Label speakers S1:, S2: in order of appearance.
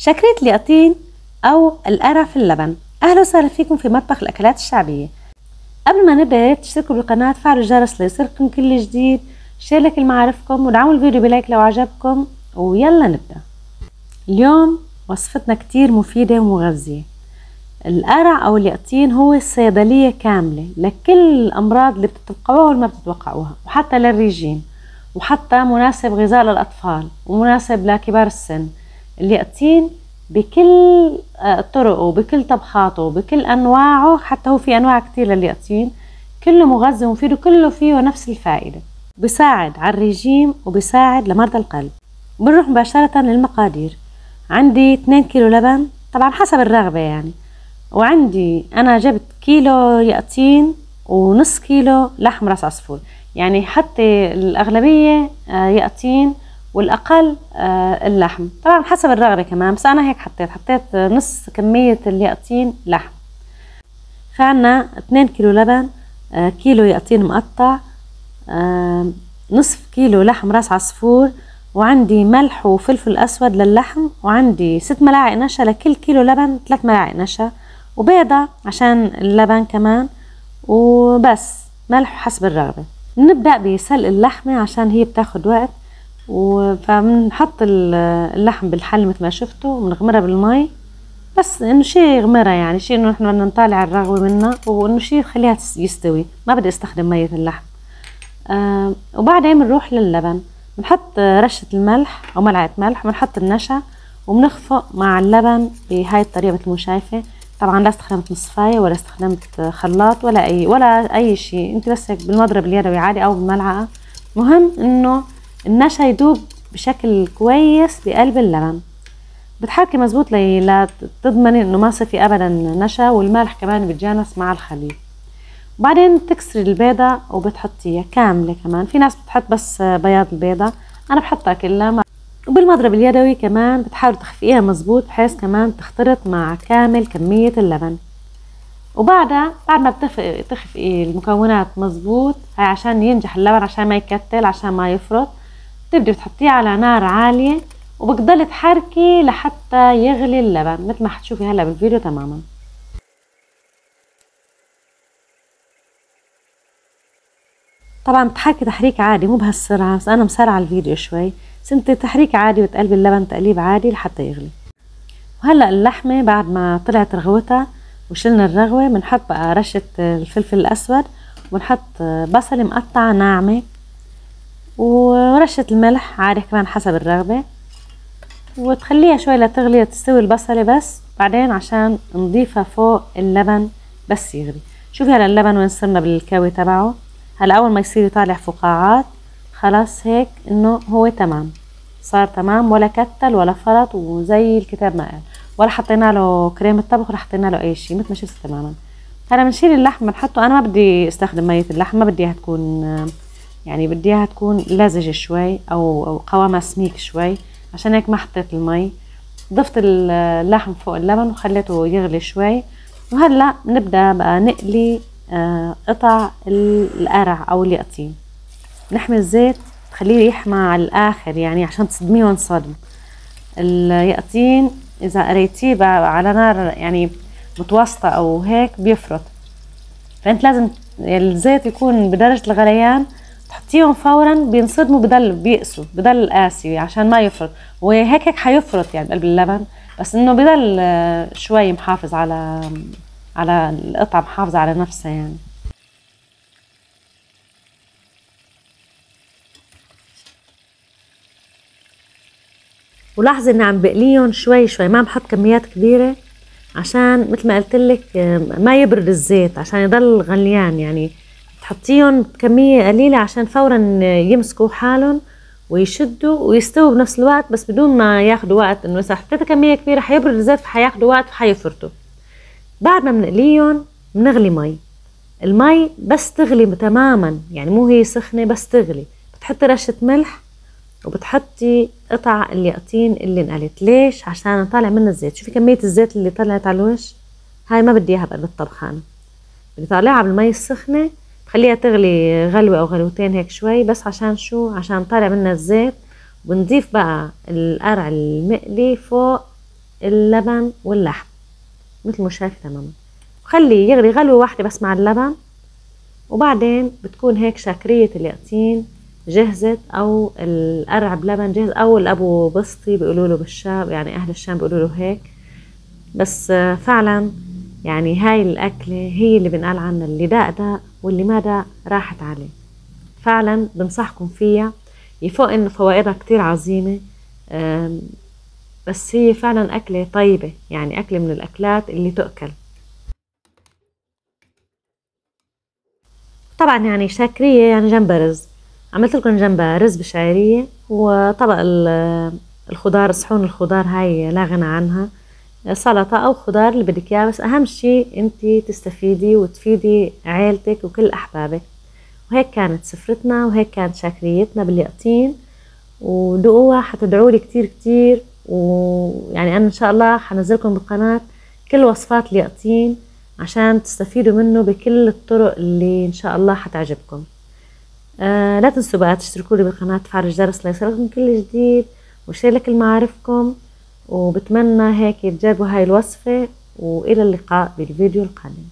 S1: شكرية اليقطين أو القرع في اللبن. أهلا وسهلا فيكم في مطبخ الأكلات الشعبية. قبل ما نبدأ تشتركوا بالقناة، تفعلوا الجرس ليصلكم كل جديد، شاركوا المعارفكم ودعموا الفيديو بلايك لو عجبكم، ويلا نبدأ. اليوم وصفتنا كتير مفيدة ومغذية. القرع أو اليقطين هو الصيدلية كاملة لكل الأمراض اللي بتتوقعوها والما بتتوقعوها، وحتى للرجيم، وحتى مناسب غذاء للأطفال ومناسب لكبار السن. اليقطين بكل طرقه وبكل طبخاته وبكل أنواعه، حتى هو في أنواع كتير لليقطين، كله مغذي ومفيد وكله فيه نفس الفائدة. بيساعد على الرجيم وبيساعد لمرضى القلب. بنروح مباشرة للمقادير. عندي 2 كيلو لبن، طبعا حسب الرغبة يعني، وعندي أنا جبت كيلو يقطين ونص كيلو لحم راس عصفور، يعني حتى الأغلبية يقطين والأقل اللحم، طبعا حسب الرغبة كمان، بس أنا هيك حطيت نص كمية اليقطين لحم. فعنا 2 كيلو لبن، كيلو يقطين مقطع، نصف كيلو لحم راس عصفور، وعندي ملح وفلفل أسود للحم، وعندي 6 ملاعق نشا لكل كيلو لبن، 3 ملاعق نشا، وبيضة عشان اللبن كمان، وبس ملح حسب الرغبة. نبدأ بسلق اللحمة عشان هي بتاخد وقت، فبنحط اللحم بالحل مثل ما شفتوا، وبنغمرها بالمي، بس انه شيء يغمرها، يعني شيء انه نحن بدنا نطالع الرغوة منها، وانه شيء يخليها يستوي، ما بدي استخدم مية اللحم. وبعدين بنروح للبن، بنحط رشة الملح او ملعقة ملح، بنحط النشا وبنخفق مع اللبن بهاي الطريقة مثل ما شايفة. طبعا لا استخدمت نصفاية ولا استخدمت خلاط ولا اي شيء، انت بس هيك بالمضرب اليدوي عادي او بالملعقة. مهم انه النشا يدوب بشكل كويس بقلب اللبن. بتحركي مزبوط لا تضمني انه ما يصير في ابدا نشا، والملح كمان بيتجانس مع الخليط. وبعدين تكسري البيضة وبتحطيها كاملة، كمان في ناس بتحط بس بياض البيضة، انا بحطها كلها، وبالمضرب اليدوي كمان بتحاول تخفقيها مزبوط بحيث كمان تختلط مع كامل كمية اللبن. وبعدها بعد ما تخفقي المكونات مزبوط، هاي عشان ينجح اللبن، عشان ما يكتل، عشان ما يفرط، تبدي بتحطيه على نار عالية، وبتضلي تحركي لحتى يغلي اللبن مثل ما حتشوفي هلا بالفيديو تماما. طبعا بتحركي تحريك عادي، مو بهالسرعة، بس انا مسرعة الفيديو شوي، بس انت تحريك عادي وتقلبي اللبن تقليب عادي لحتى يغلي. وهلا اللحمة بعد ما طلعت رغوتها وشلنا الرغوة، بنحط بقى رشة الفلفل الأسود، وبنحط بصلة مقطعة ناعمة، ورشة الملح عادي كمان حسب الرغبة، وتخليها شوي لتغلي تستوي البصلة بس، بعدين عشان نضيفها فوق اللبن بس يغلي. شوفي هلا اللبن وين صرنا بالكاوي تبعه، هلا أول ما يصير يطالع فقاعات خلاص هيك إنه هو تمام، صار تمام، ولا كتل ولا فرط، وزي الكتاب ما قال، ولا حطينا له كريمة طبخ ولا حطينا له اي شيء، مثل ما شفت تماما. هلا بنشيل اللحم بنحطه، انا ما بدي استخدم مية اللحم، ما بدي اياها تكون، يعني بدي اياها تكون لزجة شوي او قوامها سميك شوي، عشان هيك ما حطيت المي. ضفت اللحم فوق اللبن وخليته يغلي شوي. وهلا نبدا بقى نقلي قطع القرع او اليقطين. نحمي الزيت تخليه يحمى على الاخر، يعني عشان تصدميهم صدم. اليقطين اذا قريتيه على نار يعني متوسطة او هيك بيفرط، فانت لازم الزيت يكون بدرجة الغليان، تحطيهم فورا بينصدموا، بيقسوا، بضل قاسي عشان ما يفرط، وهيك حيفرط يعني بقلب اللبن، بس انه بضل شوي محافظ على القطعة، محافظة على نفسها يعني. ولاحظي اني عم بقليهم شوي شوي، ما بحط كميات كبيرة، عشان مثل ما قلت لك ما يبرد الزيت، عشان يضل غليان، يعني تحطيهم بكمية قليلة عشان فورا يمسكوا حالهم ويشدوا ويستووا بنفس الوقت، بس بدون ما ياخدوا وقت، انه اذا حطيت كمية كبيرة حيبرد الزيت فحياخدوا وقت وحيفرطوا. بعد ما بنقليهم بنغلي مي، المي بس تغلي تماما، يعني مو هي سخنة بس تغلي، بتحطي رشة ملح وبتحطي قطع اليقطين اللي انقلت. ليش؟ عشان نطلع منها الزيت. شوفي كمية الزيت اللي طلعت على الوش، هاي ما بدي اياها بقلب الطبخ، انا بدي طالعها بالمي السخنة، بخليها تغلي غلوة او غلوتين هيك شوي، بس عشان شو؟ عشان طالع منها الزيت. بنضيف بقى القرع المقلي فوق اللبن واللحم مثل ما شايف تماما، وخليه يغلي غلوة واحدة بس مع اللبن، وبعدين بتكون هيك شاكرية اليقطين جهزت، او القرع بلبن جهز، او الابو بسطي بيقولوا له بالشام، يعني اهل الشام بيقولوا له هيك. بس فعلا يعني هاي الاكلة هي اللي بنقال عنها اللي داق واللي ما داق راحت عليه. فعلا بنصحكم فيها، يفوق انه فوائدها كتير عظيمة، بس هي فعلا اكلة طيبة، يعني اكلة من الاكلات اللي تؤكل. طبعا يعني شاكرية يعني جنبها رز، عملت لكم جنبها رز بشعرية، وطبق الخضار، صحون الخضار هاي لا غنى عنها، سلطة او خضار اللي بدك اياه، بس اهم شي انتي تستفيدي وتفيدي عيلتك وكل احبابك. وهيك كانت سفرتنا، وهيك كانت شاكريتنا باليقطين، ودقوها حتدعولي كتير كتير. ويعني انا ان شاء الله حنزلكم بالقناة كل وصفات اليقطين عشان تستفيدوا منه بكل الطرق اللي ان شاء الله حتعجبكم. لا تنسوا بقى تشتركوا لي بالقناة، تفعلوا الجرس ليصلكم كل جديد، وشير لكل معارفكم، وبتمنى هيك تجربوا هاي الوصفة، والى اللقاء بالفيديو القادم.